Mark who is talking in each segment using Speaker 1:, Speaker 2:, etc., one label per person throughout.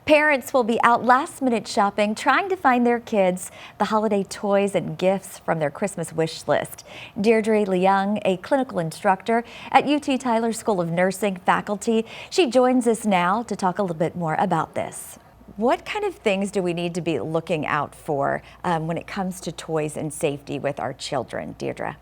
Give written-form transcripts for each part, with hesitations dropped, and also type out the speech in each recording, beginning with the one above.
Speaker 1: Parents will be out last-minute shopping, trying to find their kids the holiday toys and gifts from their Christmas wish list. Deirdre Leung, a clinical instructor at UT Tyler School of Nursing faculty, she joins us now to talk a little bit more about this. What kind of things do we need to be looking out for when it comes to toys and safety with our children, Deirdre?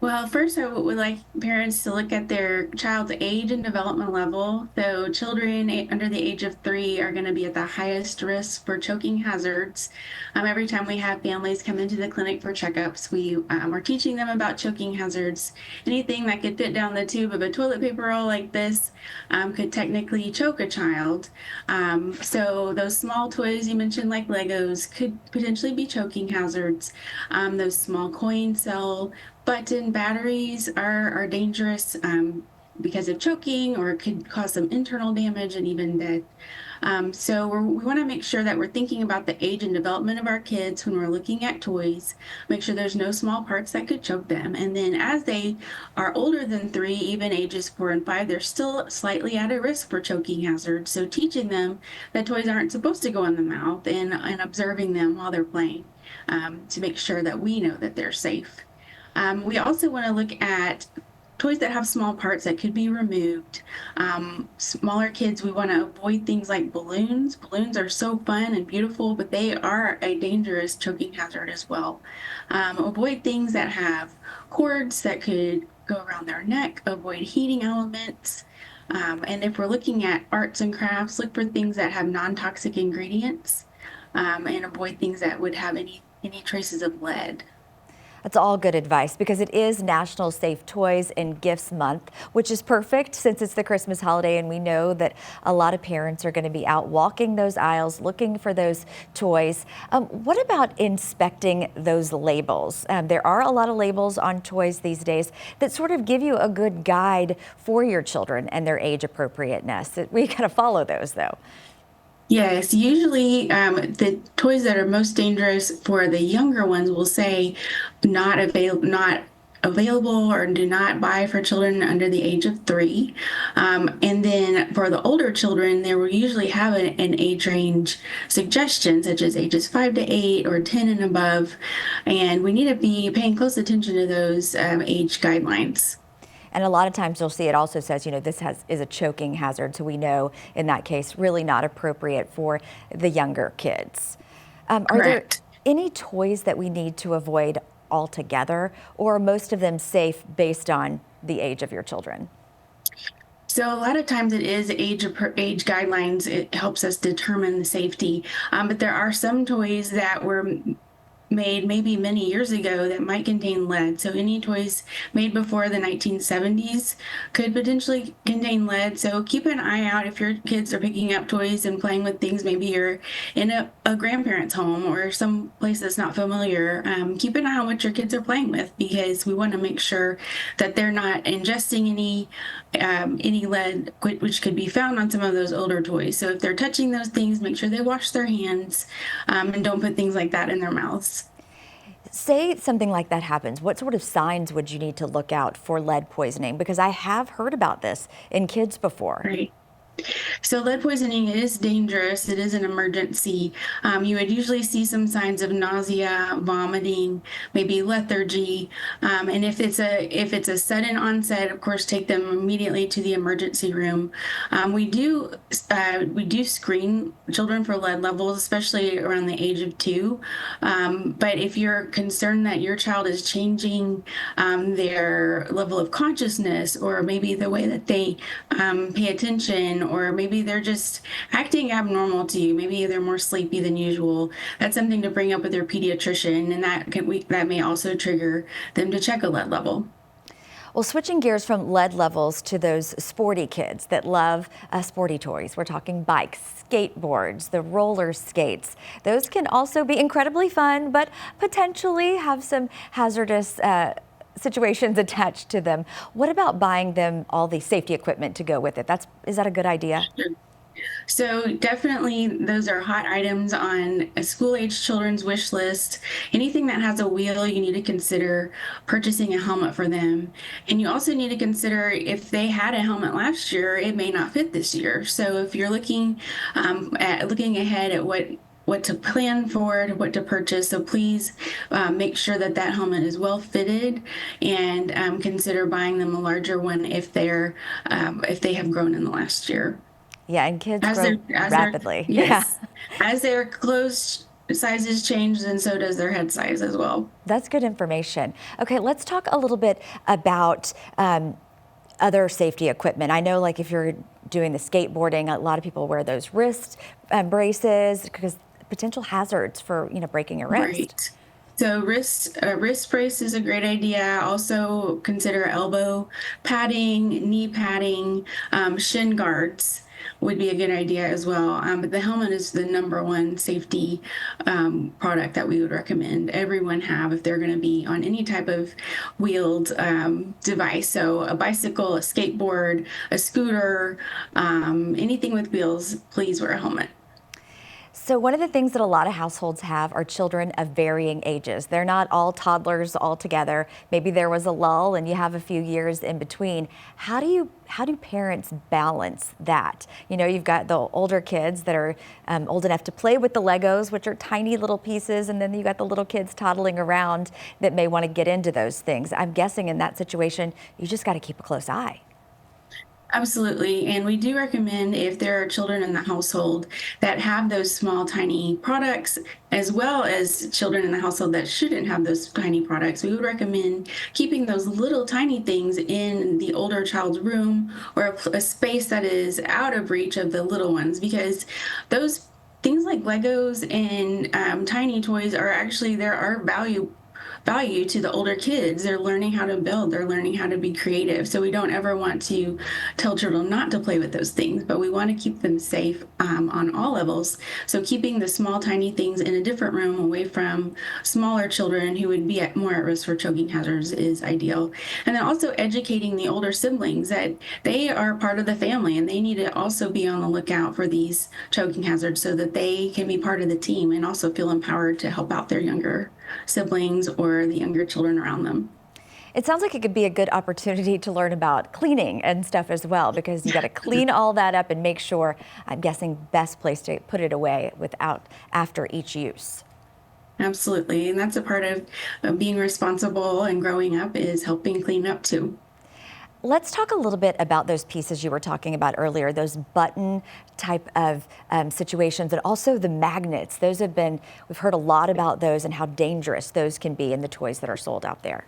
Speaker 2: Well, first, I would like parents to look at their child's age and development level. So, children under the age of 3 are going to be at the highest risk for choking hazards. Every time we have families come into the clinic for checkups, we are teaching them about choking hazards. Anything that could fit down the tube of a toilet paper roll like this could technically choke a child. So, those small toys you mentioned, like Legos, could potentially be choking hazards. Those small coin cell button batteries are dangerous because of choking, or could cause some internal damage and even death. So we want to make sure that we're thinking about the age and development of our kids when we're looking at toys, make sure there's no small parts that could choke them. And then as they are older than 3, even ages 4 and 5, they're still slightly at a risk for choking hazards. So teaching them that toys aren't supposed to go in the mouth, and observing them while they're playing to make sure that we know that they're safe. We also want to look at toys that have small parts that could be removed. Smaller kids, we want to avoid things like balloons. Balloons are so fun and beautiful, but they are a dangerous choking hazard as well. Avoid things that have cords that could go around their neck. Avoid heating elements. And if we're looking at arts and crafts, look for things that have non-toxic ingredients, and avoid things that would have any traces of lead.
Speaker 1: That's all good advice because it is National Safe Toys and Gifts Month, which is perfect since it's the Christmas holiday, and we know that a lot of parents are going to be out walking those aisles looking for those toys. What about inspecting those labels? There are a lot of labels on toys these days that sort of give you a good guide for your children and their age appropriateness. We got to follow those though.
Speaker 2: Yes, usually the toys that are most dangerous for the younger ones will say not available or do not buy for children under the age of 3. And then for the older children, they will usually have an age range suggestion, such as ages 5 to 8 or 10 and above. And we need to be paying close attention to those age guidelines.
Speaker 1: And a lot of times you'll see it also says, this is a choking hazard. So we know in that case, really not appropriate for the younger kids. Are there any toys that we need to avoid altogether, or are most of them safe based on the age of your children?
Speaker 2: So a lot of times it is age guidelines. It helps us determine the safety. But there are some toys that were made maybe many years ago that might contain lead. So any toys made before the 1970s could potentially contain lead. So keep an eye out if your kids are picking up toys and playing with things. Maybe you're in a grandparent's home or some place that's not familiar. Keep an eye on what your kids are playing with, because we want to make sure that they're not ingesting any lead, which could be found on some of those older toys. So if they're touching those things, make sure they wash their hands and don't put things like that in their mouths.
Speaker 1: Say something like that happens, what sort of signs would you need to look out for lead poisoning? Because I have heard about this in kids before.
Speaker 2: Right. So lead poisoning is dangerous. It is an emergency. You would usually see some signs of nausea, vomiting, maybe lethargy, and if it's a sudden onset, of course, take them immediately to the emergency room. We do screen children for lead levels, especially around the age of 2. But if you're concerned that your child is changing their level of consciousness, or maybe the way that they pay attention, or maybe they're just acting abnormal to you, maybe they're more sleepy than usual, that's something to bring up with your pediatrician, and that may also trigger them to check a lead level.
Speaker 1: Well, switching gears from lead levels to those sporty kids that love sporty toys. We're talking bikes, skateboards, the roller skates. Those can also be incredibly fun, but potentially have some hazardous situations attached to them. What about buying them all the safety equipment to go with it? Is that a good idea?
Speaker 2: So definitely those are hot items on a school-age children's wish list. Anything that has a wheel, you need to consider purchasing a helmet for them. And you also need to consider if they had a helmet last year, it may not fit this year. So if you're looking at looking ahead at what to plan for, what to purchase. So please make sure that that helmet is well fitted, and consider buying them a larger one if they have grown in the last year.
Speaker 1: Yeah, and kids
Speaker 2: As
Speaker 1: grow
Speaker 2: their
Speaker 1: rapidly. Yeah.
Speaker 2: yes, as their clothes sizes change, then so does their head size as well.
Speaker 1: That's good information. Okay, let's talk a little bit about other safety equipment. I know, like if you're doing the skateboarding, a lot of people wear those wrist braces because potential hazards for breaking your wrist.
Speaker 2: Right. So wrist brace is a great idea. Also consider elbow padding, knee padding, shin guards would be a good idea as well. But the helmet is the number one safety product that we would recommend everyone have if they're going to be on any type of wheeled device. So a bicycle, a skateboard, a scooter, anything with wheels, please wear a helmet.
Speaker 1: So one of the things that a lot of households have are children of varying ages. They're not all toddlers all together. Maybe there was a lull and you have a few years in between. How do parents balance that? You know, you've got the older kids that are old enough to play with the Legos, which are tiny little pieces, and then you got the little kids toddling around that may want to get into those things. I'm guessing in that situation, you just got to keep a close eye.
Speaker 2: Absolutely. And we do recommend if there are children in the household that have those small, tiny products, as well as children in the household that shouldn't have those tiny products, we would recommend keeping those little tiny things in the older child's room or a space that is out of reach of the little ones, because those things like Legos and tiny toys are actually, there are value to the older kids. They're learning how to build, they're learning how to be creative. So we don't ever want to tell children not to play with those things, but we want to keep them safe on all levels. So keeping the small, tiny things in a different room away from smaller children who would be more at risk for choking hazards is ideal. And then also educating the older siblings that they are part of the family and they need to also be on the lookout for these choking hazards so that they can be part of the team and also feel empowered to help out their younger siblings or the younger children around them.
Speaker 1: It sounds like it could be a good opportunity to learn about cleaning and stuff as well, because you got to clean all that up and make sure, I'm guessing, best place to put it away after each use.
Speaker 2: Absolutely. And that's a part of being responsible and growing up, is helping clean up too.
Speaker 1: Let's talk a little bit about those pieces you were talking about earlier, those button type of situations, but also the magnets. We've heard a lot about those and how dangerous those can be in the toys that are sold out there.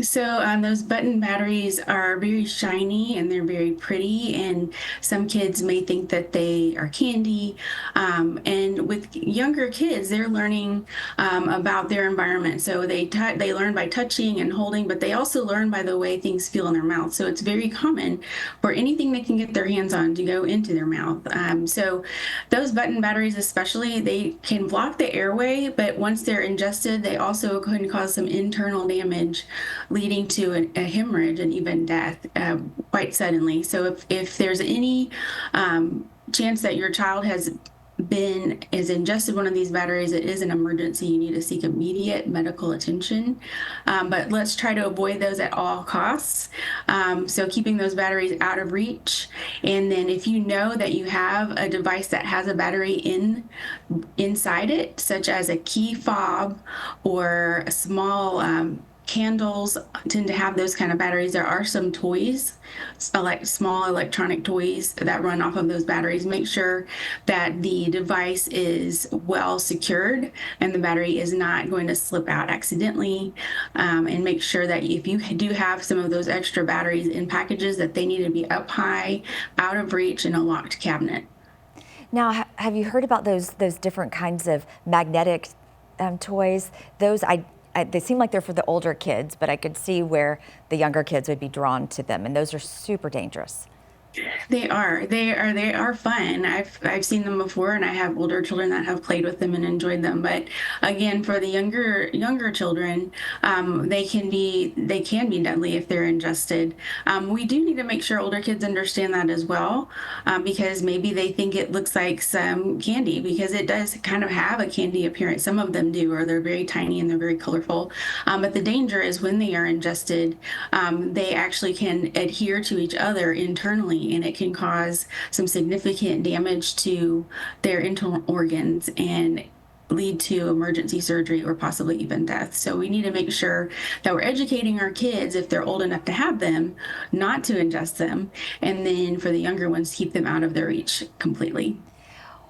Speaker 2: So those button batteries are very shiny and they're very pretty, and some kids may think that they are candy. And with younger kids, they're learning about their environment. So they learn by touching and holding, but they also learn by the way things feel in their mouth. So it's very common for anything they can get their hands on to go into their mouth. So those button batteries especially, they can block the airway, but once they're ingested, they also can cause some internal damage, leading to a hemorrhage and even death quite suddenly. So if there's any chance that your child has ingested one of these batteries, it is an emergency. You need to seek immediate medical attention. But let's try to avoid those at all costs. So keeping those batteries out of reach. And then if you know that you have a device that has a battery inside it, such as a key fob or a small candles tend to have those kind of batteries. There are some toys, like small electronic toys that run off of those batteries. Make sure that the device is well secured and the battery is not going to slip out accidentally. And make sure that if you do have some of those extra batteries in packages, that they need to be up high, out of reach, in a locked cabinet.
Speaker 1: Now, have you heard about those different kinds of magnetic toys? They seem like they're for the older kids, but I could see where the younger kids would be drawn to them, and those are super dangerous.
Speaker 2: They are fun. I've seen them before, and I have older children that have played with them and enjoyed them. But again, for the younger children, they can be deadly if they're ingested. We do need to make sure older kids understand that as well, because maybe they think it looks like some candy because it does kind of have a candy appearance. Some of them do, or they're very tiny and they're very colorful. But the danger is when they are ingested, they actually can adhere to each other internally, and it can cause some significant damage to their internal organs and lead to emergency surgery or possibly even death. So we need to make sure that we're educating our kids, if they're old enough to have them, not to ingest them, and then for the younger ones, keep them out of their reach completely.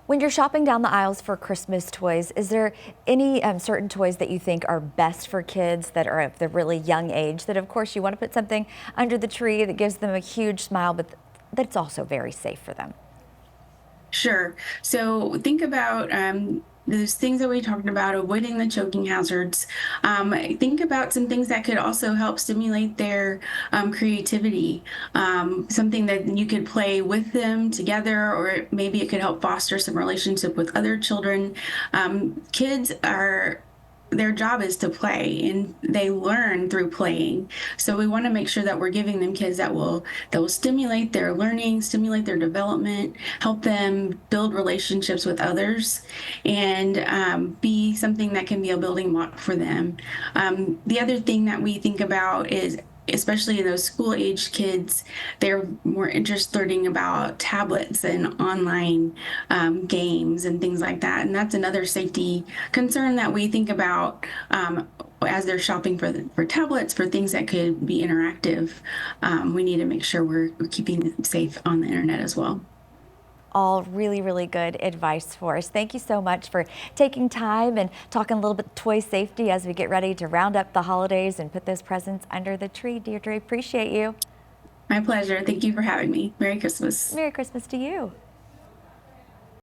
Speaker 1: When you're shopping down the aisles for Christmas toys, is there any certain toys that you think are best for kids that are of the really young age? That, of course, you want to put something under the tree that gives them a huge smile, but that's also very safe for them.
Speaker 2: Sure. So think about those things that we talked about, avoiding the choking hazards. Think about some things that could also help stimulate their creativity. Something that you could play with them together, or maybe it could help foster some relationship with other children. Kids are their job is to play, and they learn through playing. So we want to make sure that we're giving them kids that will stimulate their learning, stimulate their development, help them build relationships with others, and be something that can be a building block for them. The other thing that we think about is, especially in those school age kids, they're more interested learning about tablets and online games and things like that. And that's another safety concern that we think about as they're shopping for tablets, for things that could be interactive. We need to make sure we're keeping them safe on the internet as well.
Speaker 1: All really, really good advice for us. Thank you so much for taking time and talking a little bit toy safety as we get ready to round up the holidays and put those presents under the tree. Deirdre, appreciate you.
Speaker 2: My pleasure. Thank you for having me. Merry Christmas.
Speaker 1: Merry Christmas to you.